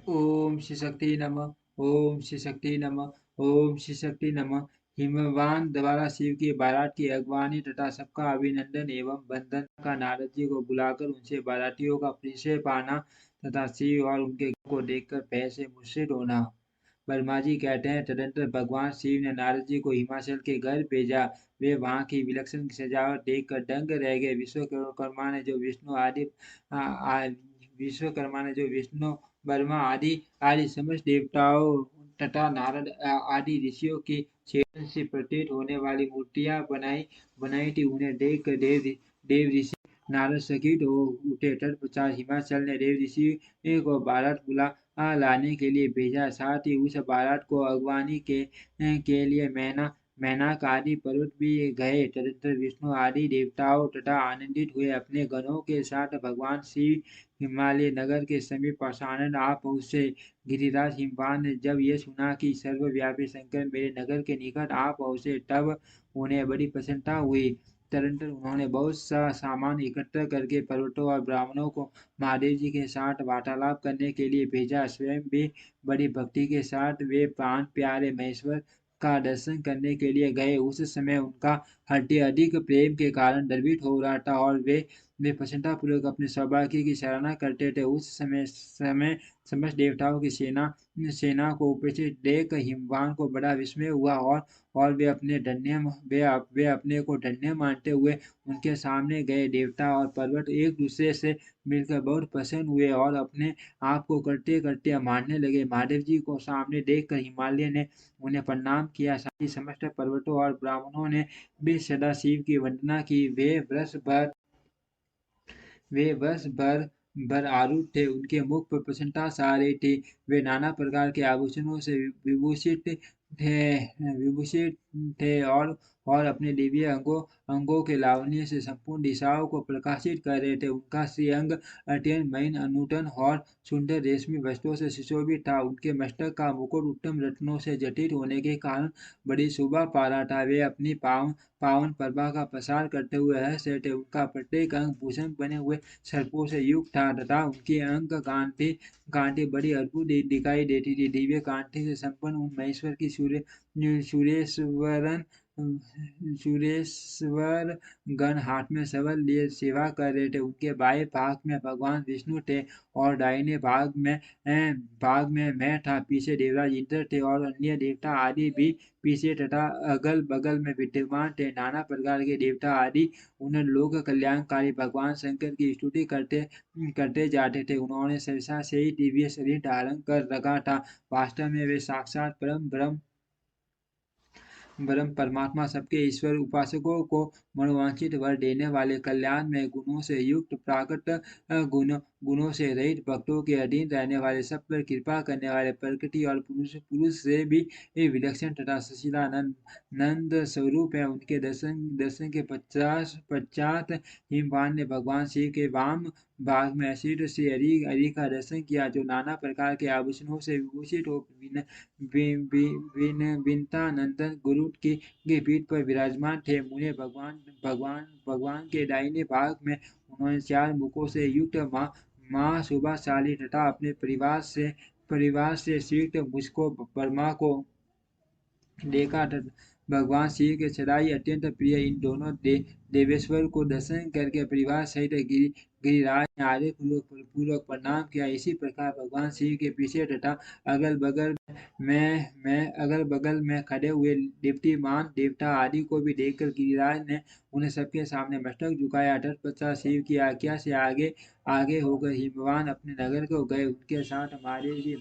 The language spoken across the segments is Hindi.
ओम श्री शक्ति नमः। ओम श्री शक्ति नमः। ओम श्री शक्ति नमः। हिमवान द्वारा शिव की बारात की अगवानी तथा सबका अभिनंदन एवं वंदन का नारद जी को बुलाकर उनसे बारातियों का परिचय पाना तथा शिव और उनके को देखकर भय से मुर्शिद होना। वर्मा जी कहते हैं, तदंतर भगवान शिव ने नारद जी को हिमाचल के घर भेजा। वे वहां की विलक्षण सजावट देखकर दंग रह गए। आ, आ, विश्वकर्मा ने जो विष्णु वर्मा आदि आदि समस्त देवताओं तथा नारद आदि ऋषियों की छेदन से प्रतीत होने वाली मूर्तियां बनाई बनाई थी, उन्हें देख कर देव ऋषि नारद चकित हो उठे। तत्पश्चात हिमाचल ने देव ऋषि को बारात बुला लाने के लिए भेजा। साथ ही उस बारात को अगवानी के लिए मैनाक आदि पर्वत भी गए। तदंतर विष्णु आदि देवताओं तथा आनंदित हुए अपने गणों के साथ भगवान शिव हिमालय नगर के समीप सानंद आ पहुँचे। गिरिराज हिमवान ने जब यह सुना कि सर्वव्यापी शंकर मेरे नगर के निकट आ पहुँचे, तब उन्हें बड़ी प्रसन्नता हुई। तदनंतर उन्होंने बहुत सा सामान इकट्ठा करके पर्वतों और ब्राह्मणों को महादेव जी के साथ वार्तालाप करने के लिए भेजा। स्वयं भी बड़ी भक्ति के साथ वे प्राण प्यारे महेश्वर का दर्शन करने के लिए गए। उस समय उनका हृदय अधिक प्रेम के कारण द्रवित हो रहा था और वे प्रसन्नतापूर्वक अपने सौभाग्य की सराहना करते थे। उस समय समस्त देवताओं की सेना को उपस्थित देख हिमवान को बड़ा विस्मय हुआ और वे अपने को धन्य मानते हुए उनके सामने गए। देवता और पर्वत एक दूसरे से मिलकर बहुत प्रसन्न हुए और अपने आप को करते करते मारने लगे। महादेव जी को सामने देखकर हिमालय ने उन्हें प्रणाम किया। साथ ही समस्त पर्वतों और ब्राह्मणों ने भी सदा शिव की वंदना की। वे वर्ष भर आरूढ़ थे, उनके मुख पर प्रसन्नता छा रही थी। वे नाना प्रकार के आभूषणों से विभूषित थे और अपने दिव्य अंगों के लावण्य से संपूर्ण दिशाओं को प्रकाशित कर रहे थे। उनका श्रीअंग अत्यंत महीन, अनूठन और सुंदर रेशमी वस्त्रों से सुशोभित था। उनके मस्तक का मुकुट उत्तम रत्नों से जटित होने के कारण बड़ी शोभा पा रहा था। वे अपनी पावन प्रभा का प्रसार करते हुए हंस रहे थे। उनका प्रत्येक अंग भूषण बने हुए सर्पों से युक्त था तथा उनकी अंग कांति बड़ी अद्भुत दिखाई देती थी। दिव्य कांति से संपन्न उन महेश्वर की सुरेश्वरन सुरेश्वर गण हाथ में शबल लिए सेवा कर रहे थे। उनके बाएं भाग में भगवान विष्णु थे और दाहिने भाग में मैं था। पीछे देवराज इंद्र थे और अन्य देवता आदि भी पीछे तथा अगल बगल में विद्यमान थे। नाना प्रकार के देवता आदि उन लोक कल्याणकारी भगवान शंकर की स्तुति करते जाते थे। उन्होंने सहसा से ही दिव्य शरीर धारण कर रखा था। वास्तव में वे साक्षात ब्रह्म परमात्मा सबके ईश्वर उपासकों को मनोवांछित वर देने वाले कल्याण में गुणों से युक्त प्राकृत गुणों से रहित भक्तों के अधीन रहने वाले सब पर कृपा करने वाले प्रकृति और पुरुष से भी विलक्षण तथा सच्चिदानंद नंद स्वरूप है। उनके दर्शन के पश्चात हिमवान ने भगवान शिव के वाम भाग में असीट से हरि का दर्शन किया, जो नाना प्रकार के आभूषणों से विभूषित हो विनता नंदन गुरु की पीठ पर विराजमान थे। मुझे भगवान के दाहिने भाग में उन्होंने चार मुखों से युक्त माँ शोभाशाली तथा अपने परिवार से सिक्त मुझको वर्मा को देखा। भगवान शिव के चढ़ाई अत्यंत प्रिय इन दोनों देवेश्वर को दर्शन करके परिवार सहित गिरिराज ने आदर पूर्वक प्रणाम किया। इसी प्रकार भगवान शिव के पीछे तथा अगल बगल में खड़े हुए दीप्तिमान देवता आदि को भी देखकर गिरिराज ने उन्हें सबके सामने मस्तक झुकाया। तत्पश्चात शिव की आज्ञा से आगे होकर हिमवान अपने नगर को गए। उनके साथ महादेव जी,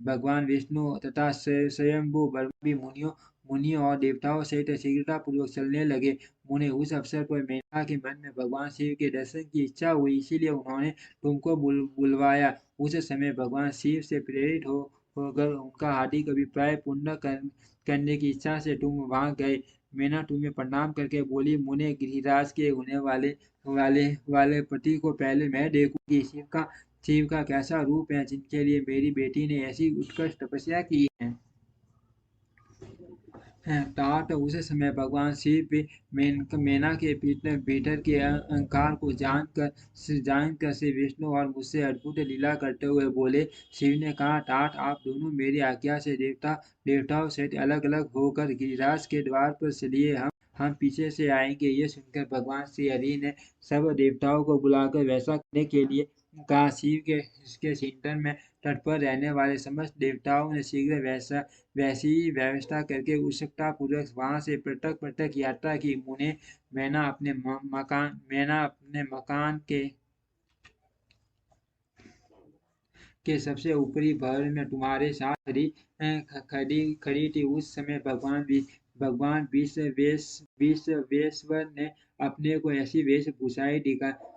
भगवान विष्णु तथा स्वयंभू ब्रह्मा भी मुनियों और देवताओं सहित शीघ्रतापूर्वक चलने लगे। उन्हें उस अवसर पर मेनका के मन में भगवान शिव के दर्शन की इच्छा हुई, इसीलिए उन्होंने तुमको बुलवाया। उस समय भगवान शिव से प्रेरित होकर उनका हार्दिक अभिप्राय पूर्ण करने की इच्छा से तुम वहां गए। मैना तुम्हें प्रणाम करके बोली, मुने गिरिराज के होने वाले पति को पहले मैं देखूंगी। शिव का कैसा रूप है, जिनके लिए मेरी बेटी ने ऐसी उत्कृष्ट तपस्या की है। टाट उस समय भगवान शिव भी मेना के भीतर के अहंकार को जानकर श्री विष्णु और मुझसे अद्भुत लीला करते हुए बोले। शिव ने कहा, टाट आप दोनों मेरी आज्ञा से देवताओं सहित अलग अलग होकर गिरिराज के द्वार पर चलिए, हम पीछे से आएंगे। ये सुनकर भगवान श्री हरि ने सब देवताओं को बुलाकर वैसा करने के लिए कहा। शिव के इसके चिंतन में तत्पर रहने वाले समस्त देवताओं ने शीघ्र वैसी ही व्यवस्था करके उत्सुकतापूर्वक वहां से पृथक पृथक यात्रा की। मुने मैना अपने मकान के सबसे ऊपरी भवन में तुम्हारे साथ खड़ी थी। उस समय भगवान विश्वेश्वर ने अपने को ऐसी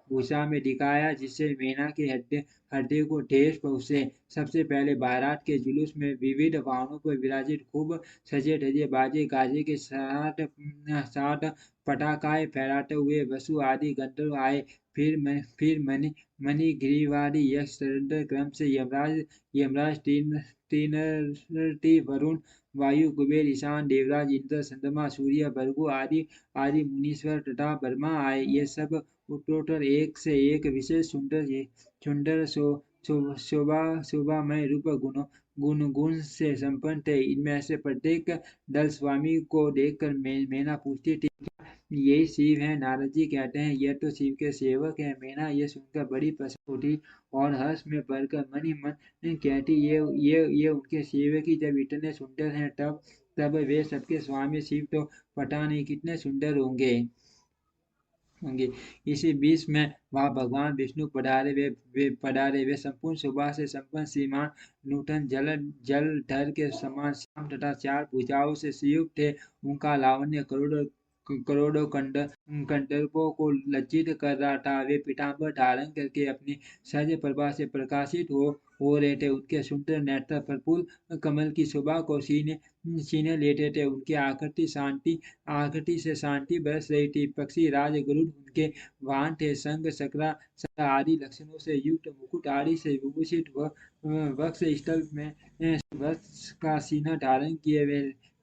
भूषा में दिखाया जिससे मैना के हृदय को ठेस पहुँचे। सबसे पहले बारात के जुलूस में विविध वाहनों पर विराजित खूब सजे धजे बाजे गाजे के साथ पटाखाएं फहराते हुए वसु आदि गंधर्व आए। फिर मणिग्रीवादी यक्ष सदंतर क्रम से यमराज तीनटी वरुण वायु कुबेर ईशान देवराज इंद्र चंद्रमा सूर्य भृगु आदि मुनीश्वर तथा ब्रह्मा आए। ये सब उत्तरोत्तर एक से एक विशेष सुंदर शोभामय रूप गुण से संपन्न थे। इनमें से प्रत्येक दल स्वामी को देखकर मैना पूछती थी, यही शिव है? नारद जी कहते हैं, यह तो शिव के सेवक हैं। मैना यह सुनकर बड़ी प्रसन्न होती और हर्ष में भरकर मन ही मन कहती, ये उनके सेवक ही जब इतने सुंदर हैं, तब वे सबके स्वामी शिव तो पता नहीं कितने सुंदर होंगे। इसी बीच में वहाँ भगवान विष्णु पधारे वे संपूर्ण शोभा से संपन्न श्रीमान नूतन जलधर के समान श्याम तथा चार भुजाओं से संयुक्त थे। उनका लावण्य करोड़ों कंदर्पों को लज्जित कर रहा था। वे पीताम्बर धारण करके अपनी सहज प्रभा से प्रकाशित हो रहे थे। उनके सुंदर नेत्र प्रफुल्ल कमल की शोभा को सीने लेते थे। उनकी आकृति से शांति बरस रही थी। पक्षी राज गरुड़ उनके वाहन थे। शंख चक्र आदि लक्षणों से युक्त मुकुट आदि से विभूषित वक्ष स्थल में वत्स का सीना धारण किए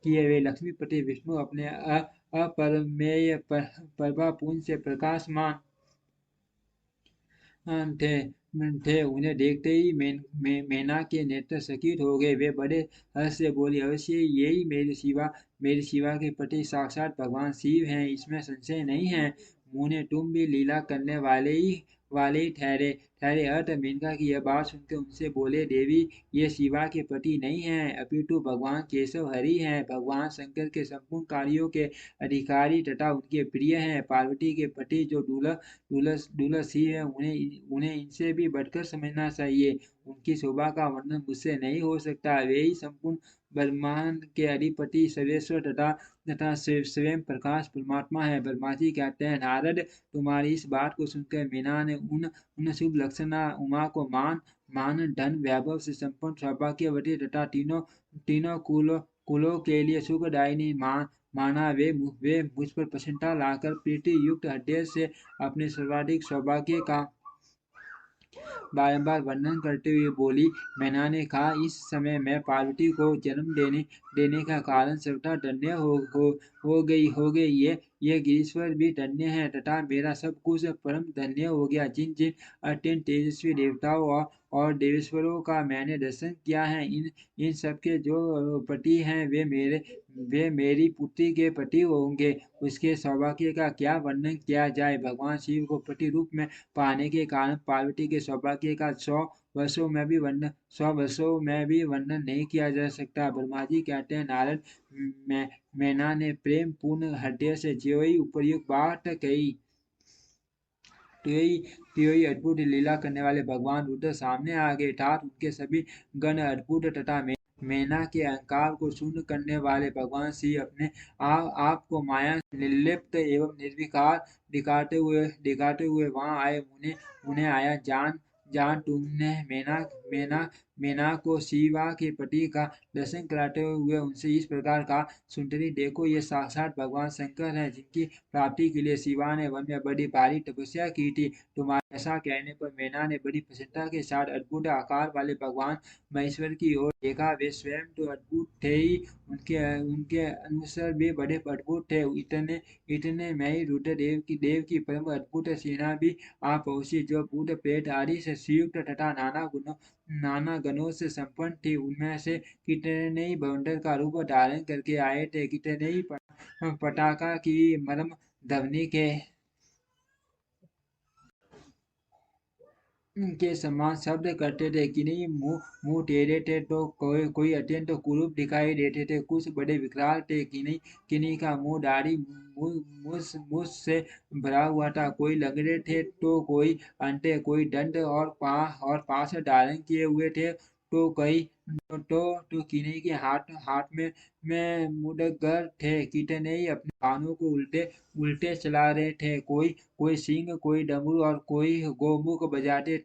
वे लक्ष्मीपति विष्णु अपने अपरमेय प्रभापुंज से प्रकाशमान थे। उन्हें देखते ही मैना के नेत्र चकित हो गए। वे बड़े हर्ष से बोली, अवश्य यही मेरी शिवा के पति साक्षात भगवान शिव हैं, इसमें संशय नहीं है। मुने तुम भी लीला करने वाले ही ठहरे। अर्थ मेनका की यह बात सुनकर उनसे बोले, देवी ये शिवा के पति नहीं है, अपितु भगवान केशव हरि हैं। भगवान शंकर के संपूर्ण कार्यों के अधिकारी तथा उनके प्रिय हैं। पार्वती के पति जो दूल्हा शिव है, उन्हें इनसे भी बढ़कर समझना चाहिए। उनकी शोभा का वर्णन मुझसे नहीं हो सकता। वे ही संपूर्ण ब्रह्मांड के अधिपति सर्वेश्वर तथा स्वयं प्रकाश परमात्मा है। ब्रह्मा जी कहते हैं, नारद तुम्हारी इस बात को सुनकर मीना ने उन शुभ लक्षणा उमा को मान धन वैभव से संपन्न सौभाग्यवती तथा तीनों कुलों के लिए सुखदायिनी माना। वे मुझ पर प्रसन्नता लाकर प्रीति युक्त हृदय से अपने सर्वाधिक सौभाग्य का बारंबार वर्णन करते हुए बोली। मैना ने कहा, इस समय मैं पार्वती को जन्म देने का कारण सर्वथा धन्य हो गई। ये गिरीश्वर भी धन्य है तथा मेरा सब कुछ परम धन्य हो गया। जिन जिन अत्यंत तेजस्वी देवताओं और देवेश्वरों का मैंने दर्शन किया है, इन सबके जो पति हैं वे मेरी पुत्री के पति होंगे। उसके सौभाग्य का क्या वर्णन किया जाए। भगवान शिव को पति रूप में पाने के कारण पार्वती के सौभाग्य का 100 वर्षों में भी वर्णन नहीं किया जा सकता। ब्रह्मा जी कहते हैं, नारद मैना ने प्रेम पूर्ण हृदय से जो ही उपयुक्त बात कही, त्योई अद्भुत लीला करने वाले भगवान रुद्र सामने आ गए। अर्थात उनके सभी गण अद्भुत तथा मैना के अहंकार को शून्य करने वाले भगवान शिव अपने आप को माया निर्लिप्त एवं निर्विकार दिखाते हुए वहां आए। उन्हें आया जहाँ तुमने मेना को शिवा के पति का दर्शन कराते हुए उनसे इस प्रकार कहा, सुंदरी देखो, ये साक्षात भगवान शंकर हैं, जिनकी प्राप्ति के लिए शिवा ने वन में बड़ी भारी तपस्या की थी। तुम्हारे ऐसा कहने पर मेना ने बड़ी प्रसन्नता के साथ अद्भुत आकार वाले भगवान महेश्वर की ओर देखा। वे स्वयं तो अद्भुत थे ही, उनके उनके अनुसार भी बड़े अद्भुत थे। इतने इतने में ही रुद्रदेव की परम अद्भुत सेना भी आ पहुंची, जो भूत प्रेत आदि से संयुक्त तथा नाना गणों से संपन्न थी। उनमें से कितने ही बवंडर का रूप धारण करके आए थे, कितने ही पटाखा की मरम ध्वनि के समान शब्द करते थे। किन्हीं मुंह मुंह टेढ़े थे तो कोई अत्यंत कुरूप दिखाई देते थे, कुछ बड़े विकराल थे। किन्हीं किन्हीं का मुंह दाढ़ी मुझ से भरा हुआ था, कोई लंगड़े थे तो कोई अंधे, कोई दंड और पास धारण किए हुए थे तो कई तो किन्हीं के हाथ हाथ में मुदगर थे, कितने ही अपने कानों को उल्टे उल्टे चला रहे थे। कोई कोई सिंह, कोई डमरू और कोई गोमुख बजाते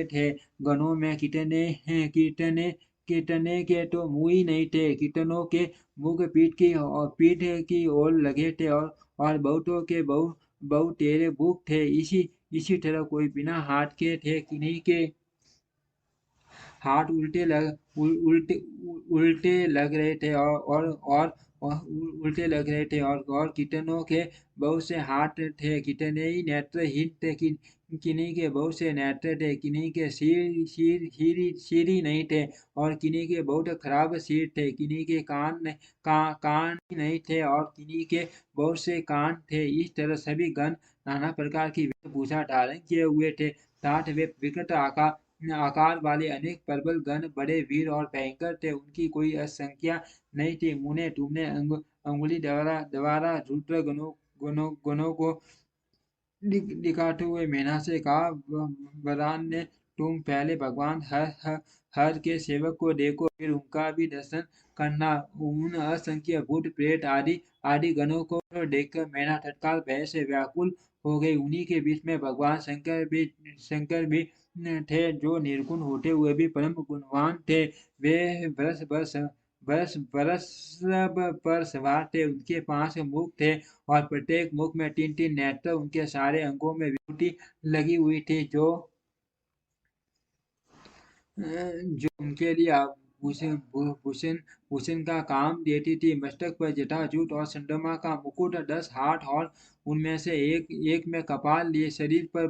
थे। गनों में कितने कितने के तो मुंह ही नहीं थे, कितनों के मुंह पीठ की ओर लगे थे, और बहुतों के बहु टेढ़े मुख थे। इसी इसी तरह कोई बिना हाथ के थे, किन्हीं के हाथ उल्टे उल्टे लग रहे थे, और उल्टे लग रहे थे, और कितनों के बहुत से हाथ थे, कितने ही नेत्रहीन थे, किन्हीं के बहुत से नेत्र थे, किन्हीं के सिर ही नहीं थे, और किन्हीं के बहुत खराब सिर थे, किन्हीं के कान ही नहीं थे, और किन्हीं के बहुत से कान थे। इस तरह सभी गण नाना प्रकार की वेशभूषा धारण किए हुए थे, साथ वे विकट आकार वाले अनेक प्रबल गण बड़े वीर और भयंकर थे, उनकी कोई संख्या नहीं थी। मुने तुमने अंगुली द्वारा रुद्र गणों को दिखाते हुए मेना से कहा, वरान ने, तुम पहले भगवान हर के सेवक को देखो, फिर उनका भी दर्शन करना। उन असंख्य भूत प्रेत आदि आदि गणों को देखकर मेना तत्काल भय से व्याकुल हो गई। उन्हीं के बीच में भगवान शंकर भी थे, जो निर्गुण होते हुए भी परम गुणवान थे। वे बरस बरस बरस बरस पर सवार थे, उनके 5 मुख थे, और प्रत्येक मुख में 3-3 नेत्र, उनके सारे अंगों में विभूति लगी हुई थी, जो उनके लिए भूषण भूषण भूषण का काम देती थी। मस्तक पर जटाजूट और चंद्रमा का मुकुट, 10 हाथ, और उनमें से एक एक में कपाल लिए, शरीर पर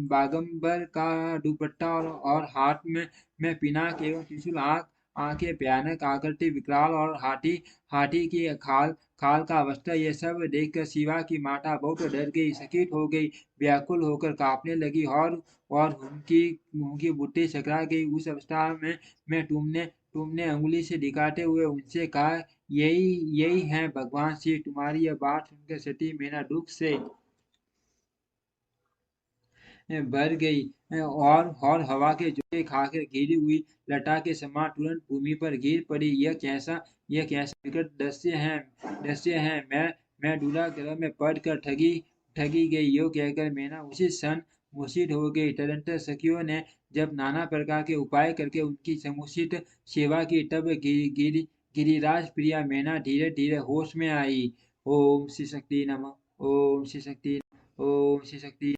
बागंबर का दुपट्टा, और हाथ में पिनाक एवं त्रिशूल, आंखें भयानक आकृति विकराल, और हाथी हाथी की खाल खाल का अवस्था। ये सब देखकर शिवा की माता बहुत डर गई, चकित हो गई, व्याकुल होकर कांपने लगी, और उनकी उनकी बुद्धि चकरा गई। उस अवस्था में तुमने अंगुली से दिखाते हुए उनसे कहा, यही यही है भगवान शिव। तुम्हारी यह बात सुनकर सती मैना दुख से भर गई, और हवा के झोंके खाकर घिरी हुई लता के समान तुरंत भूमि पर गिर पड़ी। यह कैसा विकट दृश्य है। मैं दूल्हा गृह में पड़कर ठगी गई। यो कहकर मैना उसी क्षण मूर्छित हो गई। तदंतर सखियों ने जब नाना प्रकार के उपाय करके उनकी समुचित सेवा की, तब गिरिराज प्रिया मैना धीरे धीरे होश में आई। ओम श्री शक्ति नमः। ओम श्री शक्ति। ओम श्री शक्ति।